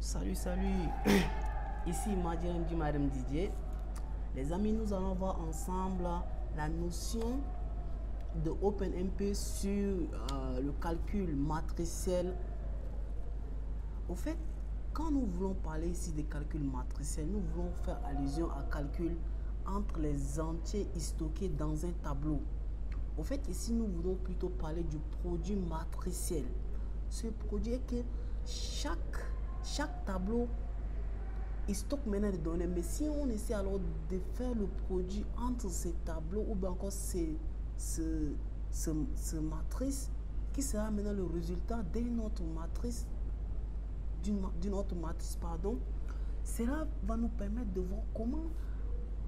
Salut, salut. Ici Madame Didier. Les amis, nous allons voir ensemble la notion de OpenMP sur le calcul matriciel. Au fait, quand nous voulons parler ici de calcul matriciel, nous voulons faire allusion à calcul entre les entiers stockés dans un tableau. Au fait, ici, nous voulons plutôt parler du produit matriciel. Ce produit est que chaque tableau il stocke maintenant des données, mais si on essaie alors de faire le produit entre ces tableaux ou bien encore ce matrice qui sera maintenant le résultat d'une autre matrice, cela va nous permettre de voir comment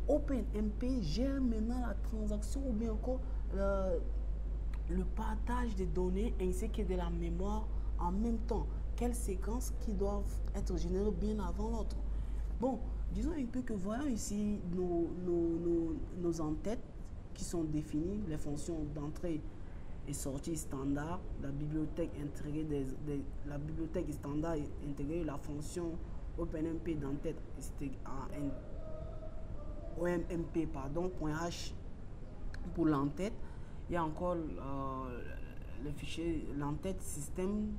OpenMP gère maintenant la transaction ou bien encore le partage des données ainsi que de la mémoire en même temps. Quelles séquences qui doivent être générées bien avant l'autre. Bon, disons un peu que voyons ici nos entêtes qui sont définies, les fonctions d'entrée et sortie standard, la bibliothèque intégrée la bibliothèque standard intégrée, la fonction OpenMP d'entête OMMP .h pour l'entête. Il y a encore le fichier l'entête système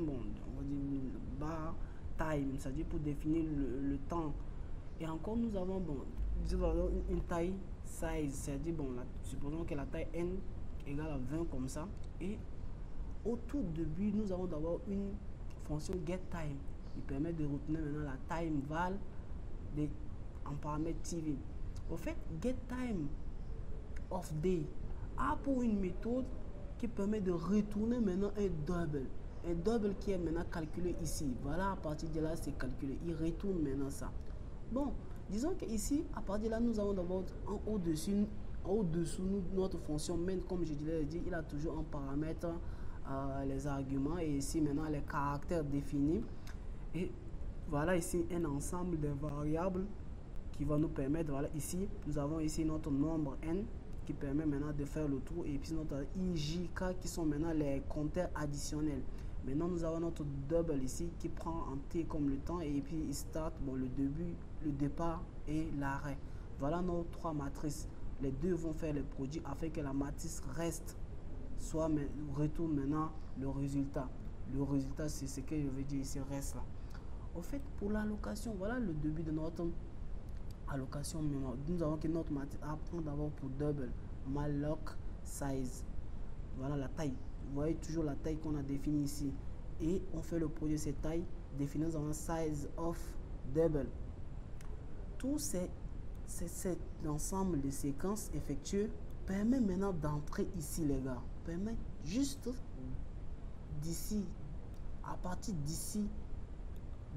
bon, on va dire bar time, c'est-à-dire pour définir le temps. Et encore nous avons une taille size, c'est-à-dire bon, supposons que la taille n égale à 20 comme ça. Et au tout début, nous avons d'abord une fonction getTime qui permet de retenir maintenant la time val en paramètre TV. Au fait, getTime of day a pour une méthode qui permet de retourner maintenant un double qui est maintenant calculé ici. Voilà, à partir de là, c'est calculé. Il retourne maintenant ça. Bon, disons que ici, à partir de là, nous avons d'abord au-dessus notre fonction main, comme je l'ai dit, il a toujours un paramètre, les arguments et ici maintenant les caractères définis. Et voilà ici un ensemble de variables qui va nous permettre, voilà ici, nous avons ici notre nombre n qui permet maintenant de faire le tour et puis notre IJK qui sont maintenant les compteurs additionnels. Maintenant, nous avons notre double ici qui prend en T comme le temps et puis il start, bon, le début, le départ et l'arrêt. Voilà nos trois matrices. Les deux vont faire le produit afin que la matrice reste, soit retourne maintenant le résultat. Le résultat, c'est ce que je veux dire ici, reste là. Au fait, pour l'allocation, voilà le début de notre allocation mémoire. Nous avons que notre matrice prend d'abord pour double malloc size. Voilà la taille. Vous voyez toujours la taille qu'on a définie ici. Et on fait le produit de cette taille, définissant un size of double. Tout cet ensemble de séquences effectuées permet maintenant d'entrer ici, les gars. Permet juste d'ici, à partir d'ici,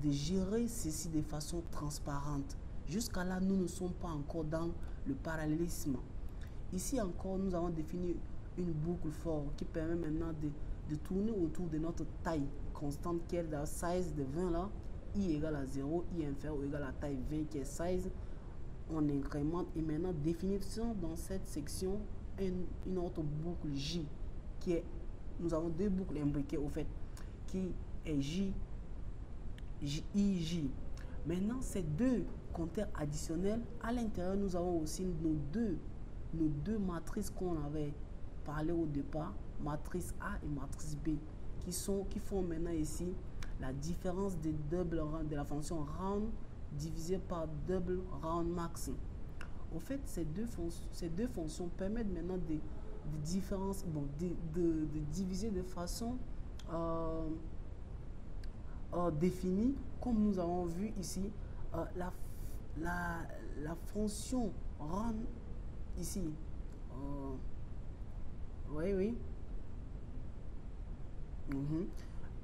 de gérer ceci de façon transparente. Jusqu'à là, nous ne sommes pas encore dans le parallélisme. Ici encore, nous avons défini une boucle for qui permet maintenant de tourner autour de notre taille constante qui est la size de 20 là, i égale à 0, i inférieur ou égal à taille 20 qui est size. On incrémente et maintenant définition dans cette section une autre boucle j qui est, nous avons deux boucles imbriquées au fait qui est j, ij. Maintenant ces deux compteurs additionnels à l'intérieur, nous avons aussi nos deux matrices qu'on avait parlé au départ, matrice A et matrice B, qui font maintenant ici la différence de double round de la fonction round divisé par double round max. Au fait, ces deux fonctions permettent maintenant de diviser de façon définie, comme nous avons vu ici, la fonction round ici. Oui.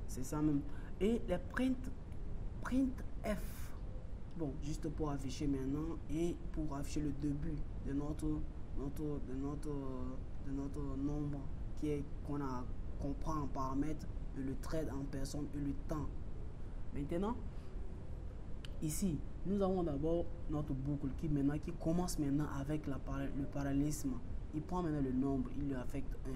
C'est ça même. Et les printf. Bon, juste pour afficher maintenant et pour afficher le début de notre nombre qu'on prend en paramètre et le trait en personne et le temps. Maintenant, ici, nous avons d'abord notre boucle qui commence maintenant avec le parallélisme. Il prend maintenant le nombre, il lui affecte 1.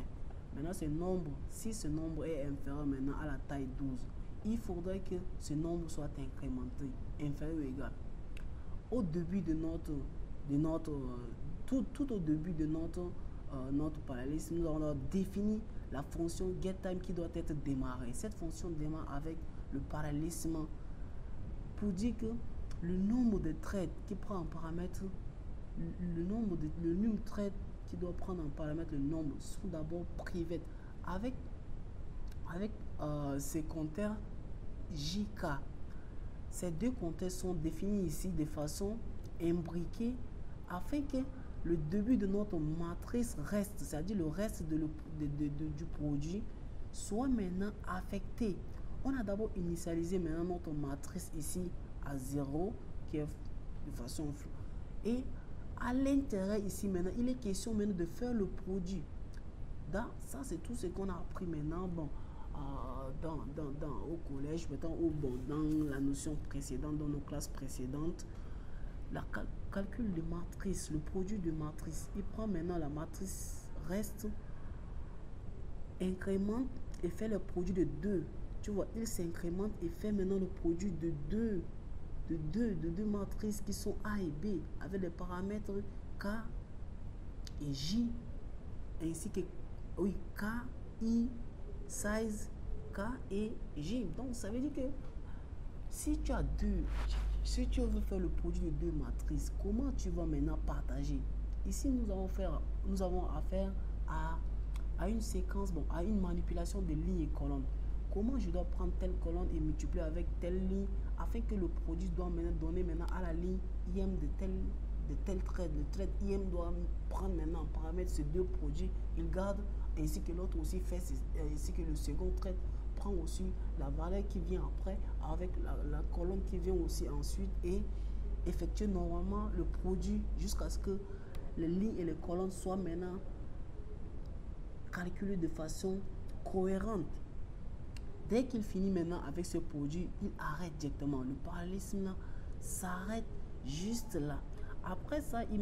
Maintenant, ce nombre, si ce nombre est inférieur maintenant à la taille 12, il faudrait que ce nombre soit incrémenté, inférieur ou égal. Au début de tout au début de notre parallélisme, nous avons défini la fonction getTime qui doit être démarrée. Cette fonction démarre avec le parallélisme pour dire que le nombre de traits qui prend en paramètre, le nombre de traits qui doit prendre en paramètre le nombre sont d'abord privés avec ces compteurs JK. Ces deux compteurs sont définis ici de façon imbriquée afin que le début de notre matrice reste, c'est-à-dire le reste du produit, soit maintenant affecté. On a d'abord initialisé maintenant notre matrice ici à 0, qui est de façon floue. Et à l'intérieur ici maintenant, il est question maintenant de faire le produit. Ça, c'est tout ce qu'on a appris maintenant. Bon, au collège, maintenant, dans la notion précédente, dans nos classes précédentes, la calcul de matrice, le produit de matrice, il prend maintenant la matrice reste, incrémente et fait le produit de 2. Tu vois, il s'incrémente et fait maintenant le produit de deux matrices qui sont A et B avec les paramètres K et J, ainsi que K, I, size, K et J. Donc ça veut dire que si tu veux faire le produit de deux matrices, comment tu vas maintenant partager? Ici, nous avons affaire à une séquence, à une manipulation de lignes et colonnes. Comment je dois prendre telle colonne et multiplier avec telle ligne afin que le produit doit maintenant donner maintenant à la ligne IM de tel trait. Le trait IM doit prendre maintenant en paramètre ces deux produits. Il garde, ainsi que l'autre aussi fait, ainsi que le second trait prend aussi la valeur qui vient après avec la colonne qui vient aussi ensuite et effectue normalement le produit jusqu'à ce que les lignes et les colonnes soient maintenant calculées de façon cohérente. Dès qu'il finit maintenant avec ce produit, il arrête directement. Le parallélisme là s'arrête juste là. Après ça, il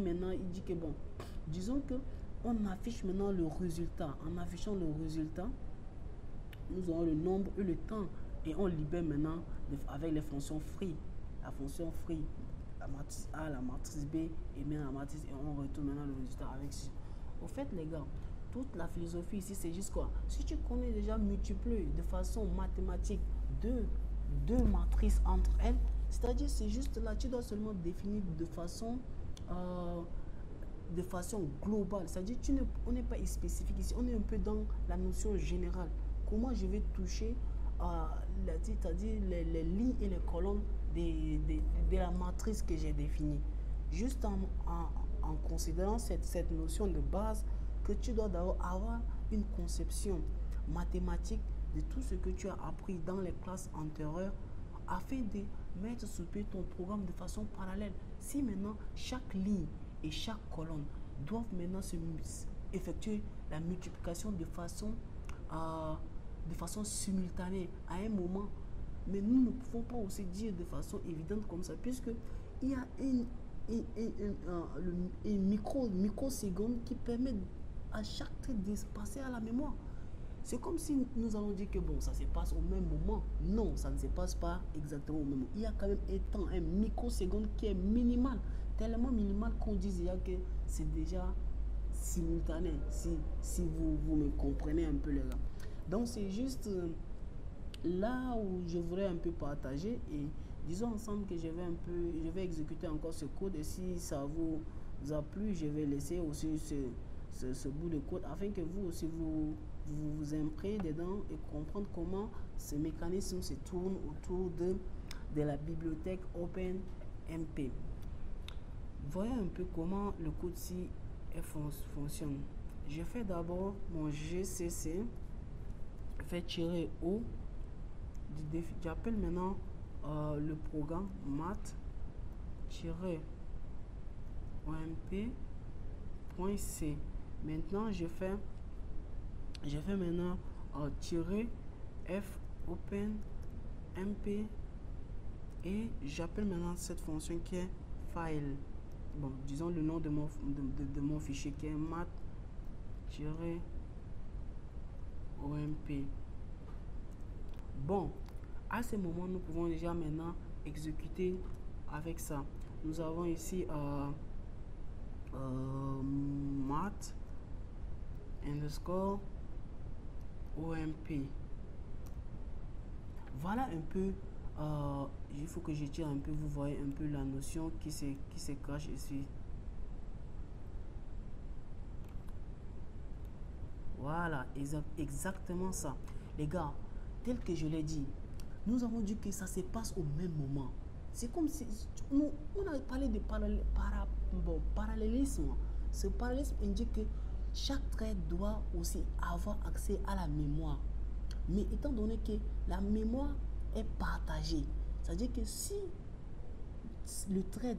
dit que bon, disons que on affiche maintenant le résultat. En affichant le résultat, nous aurons le nombre et le temps et on libère maintenant avec les fonctions free. La fonction free, la matrice A, la matrice B et bien la matrice et on retourne maintenant le résultat avec ça. Au fait les gars, toute la philosophie ici c'est juste quoi? Si tu connais déjà multiplier de façon mathématique deux matrices entre elles, c'est-à-dire c'est juste là, tu dois seulement définir de façon globale, c'est-à-dire on n'est pas spécifique ici, on est un peu dans la notion générale. Comment je vais toucher c'est-à-dire les lignes et les colonnes de la matrice que j'ai définie. Juste en considérant cette notion de base, que tu dois d'abord avoir une conception mathématique de tout ce que tu as appris dans les classes antérieures afin de mettre sur pied ton programme de façon parallèle. Si maintenant chaque ligne et chaque colonne doivent maintenant effectuer la multiplication de façon simultanée à un moment, mais nous ne pouvons pas aussi dire de façon évidente comme ça, puisque il y a une microseconde qui permet à chaque trait de se passer à la mémoire. C'est comme si nous allons dire que bon, ça se passe au même moment. Non, ça ne se passe pas exactement au même moment. Il y a quand même un temps, un microseconde qui est minimal, tellement minimal qu'on dit déjà que c'est déjà simultané, si vous me comprenez un peu les gars. Donc c'est juste là où je voudrais un peu partager et disons ensemble que je vais exécuter encore ce code et si ça vous a plu, je vais laisser aussi ce bout de code afin que vous aussi vous imprégniez dedans et comprendre comment ce mécanisme se tourne autour de la bibliothèque OpenMP. Voyons un peu comment le code-ci fonctionne. Je fais d'abord mon GCC, fait tirer O. J'appelle maintenant le programme math-omp.c. Maintenant, je fais maintenant tirer F open mp et j'appelle maintenant cette fonction qui est file. Bon, disons le nom de mon fichier qui est math-omp. Bon, À ce moment, nous pouvons déjà maintenant exécuter avec ça. Nous avons ici math underscore OMP. Voilà un peu, il faut que je tire un peu, vous voyez un peu la notion qui se cache ici. Voilà, exactement ça. Les gars, tel que je l'ai dit, nous avons dit que ça se passe au même moment. C'est comme si on a parlé de parallélisme. Ce parallélisme indique que chaque trait doit aussi avoir accès à la mémoire. Mais étant donné que la mémoire est partagée, c'est-à-dire que si le trait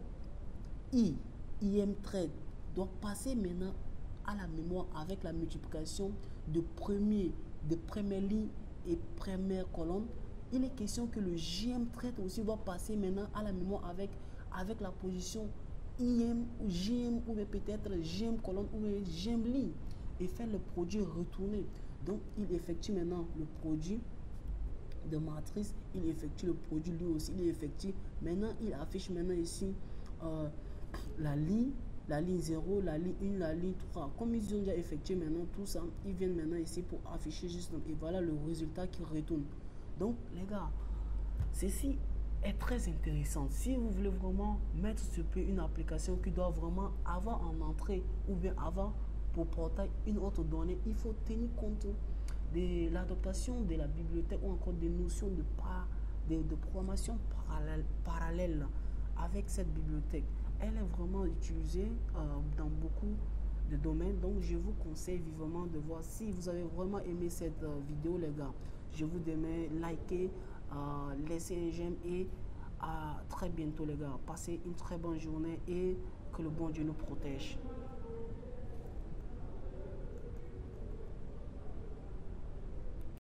im trait doit passer maintenant à la mémoire avec la multiplication de première ligne et première colonne, il est question que le gm trait aussi doit passer maintenant à la mémoire avec la position im ou gm ou peut-être gm colonne ou gm ligne et faire le produit retourné. Donc il effectue maintenant le produit de matrice, il effectue le produit lui aussi, il effectue maintenant, il affiche maintenant ici la ligne 0, la ligne 1, la ligne 3. Comme ils ont déjà effectué maintenant tout ça, ils viennent maintenant ici pour afficher juste, et voilà le résultat qui retourne. Donc les gars, ceci est très intéressant. Si vous voulez vraiment mettre sur pied une application qui doit vraiment avoir en entrée ou bien avoir pour portail une autre donnée, il faut tenir compte de l'adaptation de la bibliothèque ou encore des notions de programmation parallèle avec cette bibliothèque. Elle est vraiment utilisée dans beaucoup de domaines. Donc, je vous conseille vivement de voir. Si vous avez vraiment aimé cette vidéo, les gars, je vous demande liker, laisser un j'aime et à très bientôt, les gars. Passez une très bonne journée et que le bon Dieu nous protège.